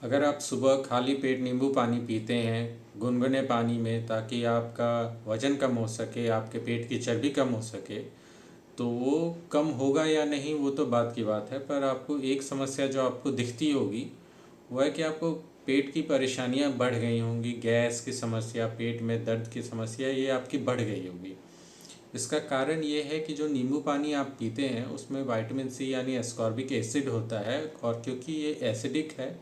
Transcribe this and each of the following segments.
अगर आप सुबह खाली पेट नींबू पानी पीते हैं गुनगुने पानी में, ताकि आपका वज़न कम हो सके, आपके पेट की चर्बी कम हो सके, तो वो कम होगा या नहीं वो तो बात की बात है। पर आपको एक समस्या जो आपको दिखती होगी वो है कि आपको पेट की परेशानियां बढ़ गई होंगी। गैस की समस्या, पेट में दर्द की समस्या, ये आपकी बढ़ गई होगी। इसका कारण ये है कि जो नींबू पानी आप पीते हैं उसमें विटामिन सी यानी एस्कॉर्बिक एसिड होता है, और क्योंकि ये एसिडिक है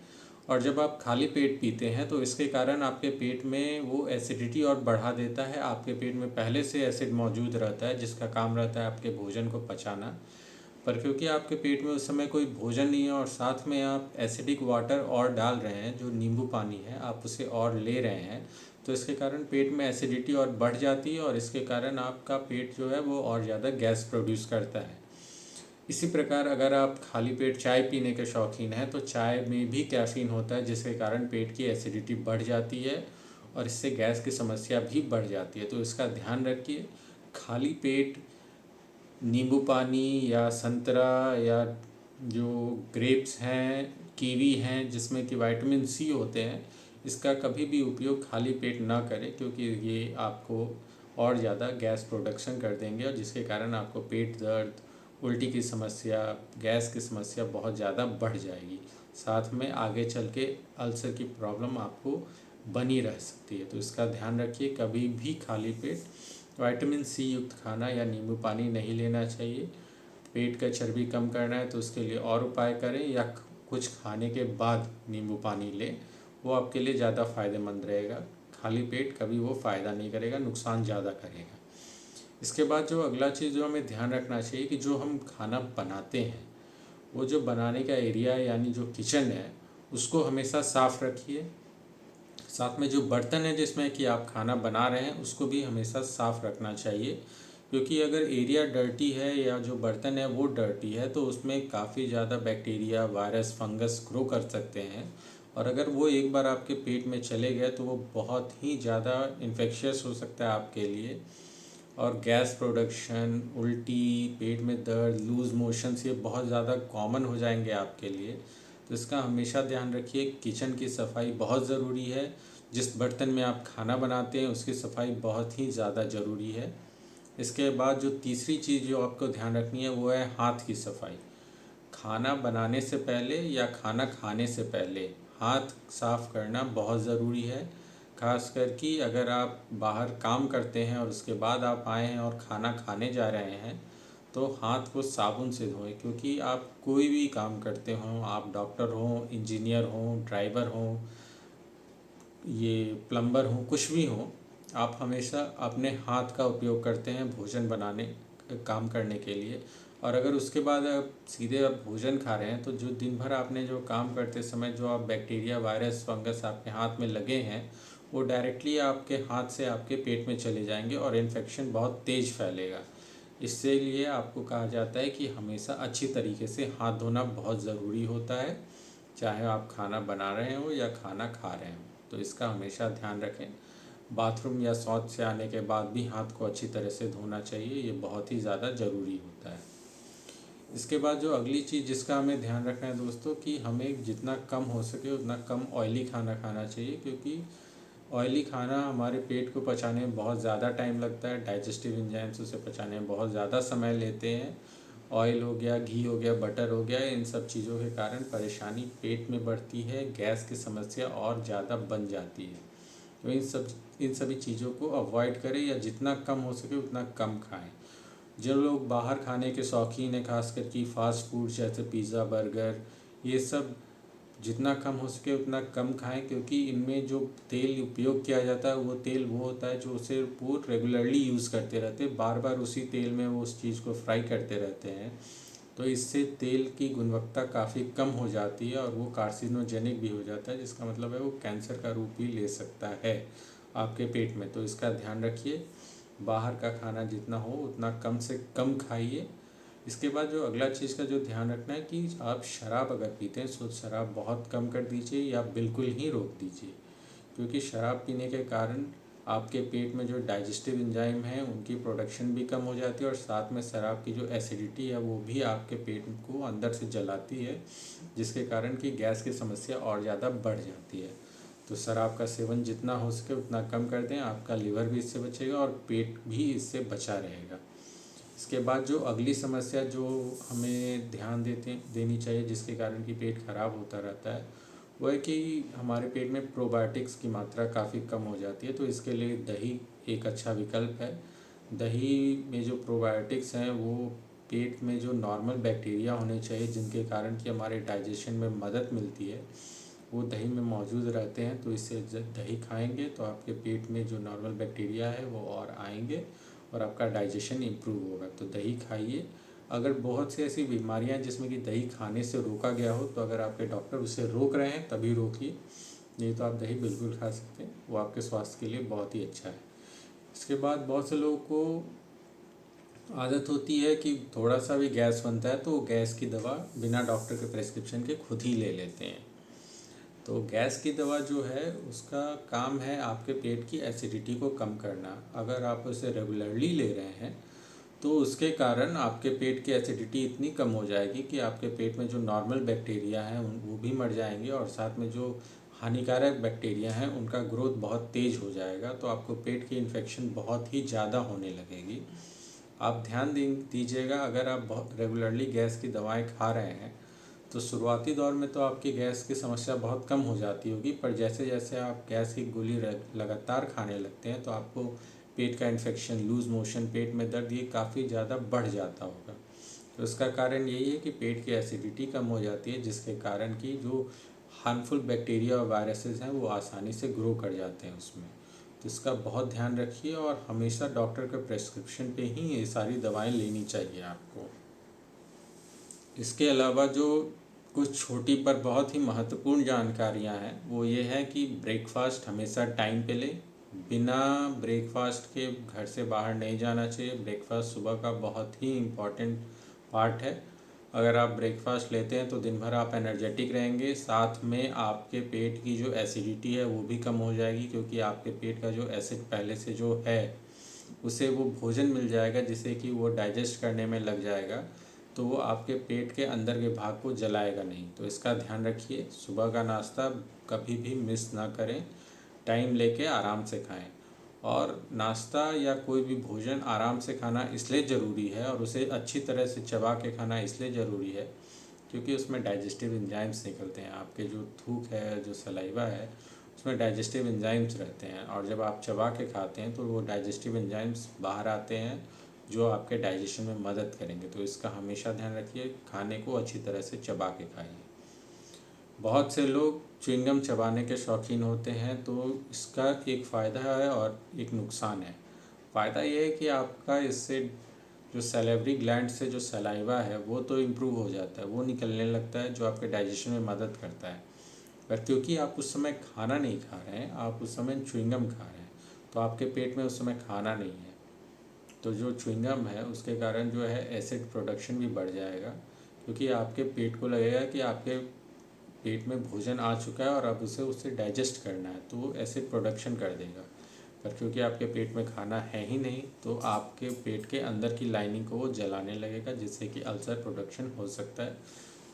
और जब आप खाली पेट पीते हैं तो इसके कारण आपके पेट में वो एसिडिटी और बढ़ा देता है। आपके पेट में पहले से एसिड मौजूद रहता है जिसका काम रहता है आपके भोजन को पचाना। पर क्योंकि आपके पेट में उस समय कोई भोजन नहीं है और साथ में आप एसिडिक वाटर और डाल रहे हैं, जो नींबू पानी है आप उसे और ले रहे हैं, तो इसके कारण पेट में एसिडिटी और बढ़ जाती है और इसके कारण आपका पेट जो है वो और ज़्यादा गैस प्रोड्यूस करता है। इसी प्रकार अगर आप खाली पेट चाय पीने के शौकीन हैं तो चाय में भी कैफ़ीन होता है जिसके कारण पेट की एसिडिटी बढ़ जाती है और इससे गैस की समस्या भी बढ़ जाती है। तो इसका ध्यान रखिए। खाली पेट नींबू पानी या संतरा या जो ग्रेप्स हैं, कीवी हैं जिसमें कि विटामिन सी होते हैं, इसका कभी भी उपयोग खाली पेट ना करें, क्योंकि ये आपको और ज़्यादा गैस प्रोडक्शन कर देंगे और जिसके कारण आपको पेट दर्द, उल्टी की समस्या, गैस की समस्या बहुत ज़्यादा बढ़ जाएगी। साथ में आगे चल के अल्सर की प्रॉब्लम आपको बनी रह सकती है। तो इसका ध्यान रखिए, कभी भी खाली पेट विटामिन सी युक्त खाना या नींबू पानी नहीं लेना चाहिए। पेट का चर्बी कम करना है तो उसके लिए और उपाय करें, या कुछ खाने के बाद नींबू पानी लें, वो आपके लिए ज़्यादा फ़ायदेमंद रहेगा। खाली पेट कभी वो फ़ायदा नहीं करेगा, नुकसान ज़्यादा करेगा। इसके बाद जो अगला चीज़ जो हमें ध्यान रखना चाहिए कि जो हम खाना बनाते हैं, वो जो बनाने का एरिया है यानी जो किचन है, उसको हमेशा साफ़ रखिए। साथ में जो बर्तन है जिसमें कि आप खाना बना रहे हैं उसको भी हमेशा साफ़ रखना चाहिए, क्योंकि अगर एरिया डर्टी है या जो बर्तन है वो डर्टी है तो उसमें काफ़ी ज़्यादा बैक्टीरिया, वायरस, फंगस ग्रो कर सकते हैं। और अगर वो एक बार आपके पेट में चले गए तो वो बहुत ही ज़्यादा इन्फेक्शियस हो सकता है आपके लिए, और गैस प्रोडक्शन, उल्टी, पेट में दर्द, लूज़ मोशंस, ये बहुत ज़्यादा कॉमन हो जाएंगे आपके लिए। तो इसका हमेशा ध्यान रखिए। किचन की सफाई बहुत ज़रूरी है। जिस बर्तन में आप खाना बनाते हैं उसकी सफाई बहुत ही ज़्यादा ज़रूरी है। इसके बाद जो तीसरी चीज़ जो आपको ध्यान रखनी है वो है हाथ की सफाई। खाना बनाने से पहले या खाना खाने से पहले हाथ साफ़ करना बहुत ज़रूरी है। खासकर कि अगर आप बाहर काम करते हैं और उसके बाद आप आए हैं और खाना खाने जा रहे हैं तो हाथ को साबुन से धोएं, क्योंकि आप कोई भी काम करते हों, आप डॉक्टर हों, इंजीनियर हों, ड्राइवर हों, ये प्लम्बर हों, कुछ भी हों, आप हमेशा अपने हाथ का उपयोग करते हैं भोजन बनाने, काम करने के लिए। और अगर उसके बाद आप सीधे आप भोजन खा रहे हैं तो जो दिन भर आपने जो काम करते समय जो आप बैक्टीरिया, वायरस, फंगस आपके हाथ में लगे हैं वो डायरेक्टली आपके हाथ से आपके पेट में चले जाएंगे और इन्फेक्शन बहुत तेज़ फैलेगा। इससे लिए आपको कहा जाता है कि हमेशा अच्छी तरीके से हाथ धोना बहुत ज़रूरी होता है, चाहे आप खाना बना रहे हो या खाना खा रहे हो। तो इसका हमेशा ध्यान रखें। बाथरूम या शौच से आने के बाद भी हाथ को अच्छी तरह से धोना चाहिए, ये बहुत ही ज़्यादा ज़रूरी होता है। इसके बाद जो अगली चीज़ जिसका हमें ध्यान रखना है दोस्तों, कि हमें जितना कम हो सके उतना कम ऑयली खाना खाना चाहिए, क्योंकि ऑयली खाना हमारे पेट को पचाने में बहुत ज़्यादा टाइम लगता है। डाइजेस्टिव एंजाइम्स उसे पचाने में बहुत ज़्यादा समय लेते हैं। ऑयल हो गया, घी हो गया, बटर हो गया, इन सब चीज़ों के कारण परेशानी पेट में बढ़ती है, गैस की समस्या और ज़्यादा बन जाती है। तो इन सभी चीज़ों को अवॉइड करें या जितना कम हो सके उतना कम खाएं। जो लोग बाहर खाने के शौकीन हैं, खासकर कि फ़ास्ट फूड जैसे पिज़्ज़ा, बर्गर, ये सब जितना कम हो सके उतना कम खाएं, क्योंकि इनमें जो तेल उपयोग किया जाता है वो तेल वो होता है जो उसे वो रेगुलरली यूज़ करते रहते हैं, बार बार उसी तेल में वो उस चीज़ को फ्राई करते रहते हैं। तो इससे तेल की गुणवत्ता काफ़ी कम हो जाती है और वो कार्सिनोजेनिक भी हो जाता है, जिसका मतलब है वो कैंसर का रूप भी ले सकता है आपके पेट में। तो इसका ध्यान रखिए। बाहर का खाना जितना हो उतना कम से कम खाइए। इसके बाद जो अगला चीज़ का जो ध्यान रखना है कि आप शराब अगर पीते हैं तो शराब बहुत कम कर दीजिए या बिल्कुल ही रोक दीजिए, क्योंकि शराब पीने के कारण आपके पेट में जो डाइजेस्टिव एंजाइम है उनकी प्रोडक्शन भी कम हो जाती है और साथ में शराब की जो एसिडिटी है वो भी आपके पेट को अंदर से जलाती है, जिसके कारण कि गैस की समस्या और ज़्यादा बढ़ जाती है। तो शराब का सेवन जितना हो सके उतना कम कर दें, आपका लीवर भी इससे बचेगा और पेट भी इससे बचा रहेगा। इसके बाद जो अगली समस्या जो हमें ध्यान देनी चाहिए, जिसके कारण कि पेट खराब होता रहता है, वो है कि हमारे पेट में प्रोबायोटिक्स की मात्रा काफ़ी कम हो जाती है। तो इसके लिए दही एक अच्छा विकल्प है। दही में जो प्रोबायोटिक्स हैं वो पेट में जो नॉर्मल बैक्टीरिया होने चाहिए जिनके कारण कि हमारे डाइजेशन में मदद मिलती है, वो दही में मौजूद रहते हैं। तो इससे दही खाएंगे तो आपके पेट में जो नॉर्मल बैक्टीरिया है वो और आएंगे और आपका डाइजेशन इम्प्रूव होगा। तो दही खाइए। अगर बहुत सी ऐसी बीमारियां हैं जिसमें कि दही खाने से रोका गया हो, तो अगर आपके डॉक्टर उसे रोक रहे हैं तभी रोकिए, नहीं तो आप दही बिल्कुल खा सकते हैं, वो आपके स्वास्थ्य के लिए बहुत ही अच्छा है। इसके बाद बहुत से लोगों को आदत होती है कि थोड़ा सा भी गैस बनता है तो वो गैस की दवा बिना डॉक्टर के प्रेस्क्रिप्शन के खुद ही ले लेते हैं। तो गैस की दवा जो है उसका काम है आपके पेट की एसिडिटी को कम करना। अगर आप उसे रेगुलरली ले रहे हैं तो उसके कारण आपके पेट की एसिडिटी इतनी कम हो जाएगी कि आपके पेट में जो नॉर्मल बैक्टीरिया हैं वो भी मर जाएंगे और साथ में जो हानिकारक बैक्टीरिया हैं उनका ग्रोथ बहुत तेज़ हो जाएगा। तो आपको पेट की इन्फेक्शन बहुत ही ज़्यादा होने लगेगी। आप ध्यान दीजिएगा, अगर आप बहुत रेगुलरली गैस की दवाएं खा रहे हैं तो शुरुआती दौर में तो आपकी गैस की समस्या बहुत कम हो जाती होगी, पर जैसे जैसे आप गैस की गोली लगातार खाने लगते हैं तो आपको पेट का इन्फेक्शन, लूज़ मोशन, पेट में दर्द ये काफ़ी ज़्यादा बढ़ जाता होगा। तो इसका कारण यही है कि पेट की एसिडिटी कम हो जाती है, जिसके कारण कि जो हार्मफुल बैक्टीरिया और वायरसेस हैं वो आसानी से ग्रो कर जाते हैं उसमें। तो इसका बहुत ध्यान रखिए और हमेशा डॉक्टर के प्रेस्क्रिप्शन पे ही ये सारी दवाएं लेनी चाहिए आपको। इसके अलावा जो कुछ छोटी पर बहुत ही महत्वपूर्ण जानकारियां हैं वो ये है कि ब्रेकफास्ट हमेशा टाइम पे लें। बिना ब्रेकफास्ट के घर से बाहर नहीं जाना चाहिए। ब्रेकफास्ट सुबह का बहुत ही इम्पॉर्टेंट पार्ट है। अगर आप ब्रेकफास्ट लेते हैं तो दिन भर आप एनर्जेटिक रहेंगे, साथ में आपके पेट की जो एसिडिटी है वो भी कम हो जाएगी, क्योंकि आपके पेट का जो एसिड पहले से जो है उसे वो भोजन मिल जाएगा जिससे कि वो डाइजेस्ट करने में लग जाएगा, तो वो आपके पेट के अंदर के भाग को जलाएगा नहीं। तो इसका ध्यान रखिए। सुबह का नाश्ता कभी भी मिस ना करें, टाइम लेके आराम से खाएं। और नाश्ता या कोई भी भोजन आराम से खाना इसलिए ज़रूरी है और उसे अच्छी तरह से चबा के खाना इसलिए ज़रूरी है क्योंकि उसमें डाइजेस्टिव एंजाइम्स निकलते हैं। आपके जो थूक है, जो सलाइवा है, उसमें डाइजेस्टिव एंजाइम्स रहते हैं और जब आप चबा के खाते हैं तो वो डाइजेस्टिव एंजाइम्स बाहर आते हैं जो आपके डाइजेशन में मदद करेंगे। तो इसका हमेशा ध्यान रखिए, खाने को अच्छी तरह से चबा के खाइए। बहुत से लोग च्युइंगम चबाने के शौकीन होते हैं, तो इसका एक फ़ायदा है और एक नुकसान है। फ़ायदा ये है कि आपका इससे जो सैलिवरी ग्लैंड से जो सलाइवा है वो तो इम्प्रूव हो जाता है, वो निकलने लगता है जो आपके डाइजेशन में मदद करता है। पर क्योंकि आप उस समय खाना नहीं खा रहे हैं, आप उस समय च्युइंगम खा रहे हैं, तो आपके पेट में उस समय खाना नहीं है। तो जो च्युइंगम है उसके कारण जो है एसिड प्रोडक्शन भी बढ़ जाएगा, क्योंकि आपके पेट को लगेगा कि आपके पेट में भोजन आ चुका है और अब उसे डाइजेस्ट करना है, तो वो एसिड प्रोडक्शन कर देगा। पर क्योंकि आपके पेट में खाना है ही नहीं, तो आपके पेट के अंदर की लाइनिंग को वो जलाने लगेगा, जिससे कि अल्सर प्रोडक्शन हो सकता है।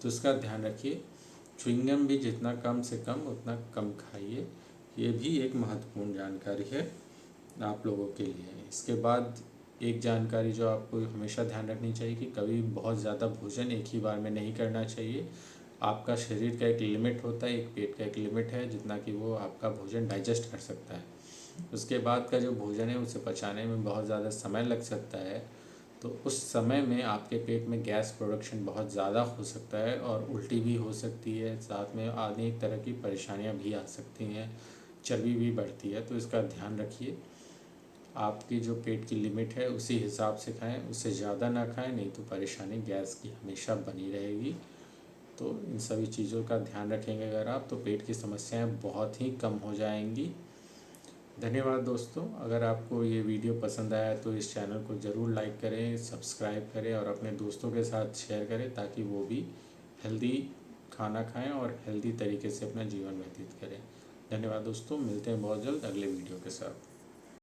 तो इसका ध्यान रखिए। च्युइंगम भी जितना कम से कम उतना कम खाइए। ये भी एक महत्वपूर्ण जानकारी है आप लोगों के लिए। इसके बाद एक जानकारी जो आपको हमेशा ध्यान रखनी चाहिए कि कभी बहुत ज़्यादा भोजन एक ही बार में नहीं करना चाहिए। आपका शरीर का एक लिमिट होता है, एक पेट का एक लिमिट है जितना कि वो आपका भोजन डाइजेस्ट कर सकता है। उसके बाद का जो भोजन है उसे पचाने में बहुत ज़्यादा समय लग सकता है। तो उस समय में आपके पेट में गैस प्रोडक्शन बहुत ज़्यादा हो सकता है और उल्टी भी हो सकती है, साथ में अनेक तरह की परेशानियां भी आ सकती हैं, चर्बी भी बढ़ती है। तो इसका ध्यान रखिए। आपकी जो पेट की लिमिट है उसी हिसाब से खाएं, उससे ज़्यादा ना खाएं, नहीं तो परेशानी गैस की हमेशा बनी रहेगी। तो इन सभी चीज़ों का ध्यान रखेंगे अगर आप, तो पेट की समस्याएं बहुत ही कम हो जाएंगी। धन्यवाद दोस्तों। अगर आपको ये वीडियो पसंद आया तो इस चैनल को ज़रूर लाइक करें, सब्सक्राइब करें और अपने दोस्तों के साथ शेयर करें, ताकि वो भी हेल्दी खाना खाएं और हेल्दी तरीके से अपना जीवन व्यतीत करें। धन्यवाद दोस्तों। मिलते हैं बहुत जल्द अगले वीडियो के साथ।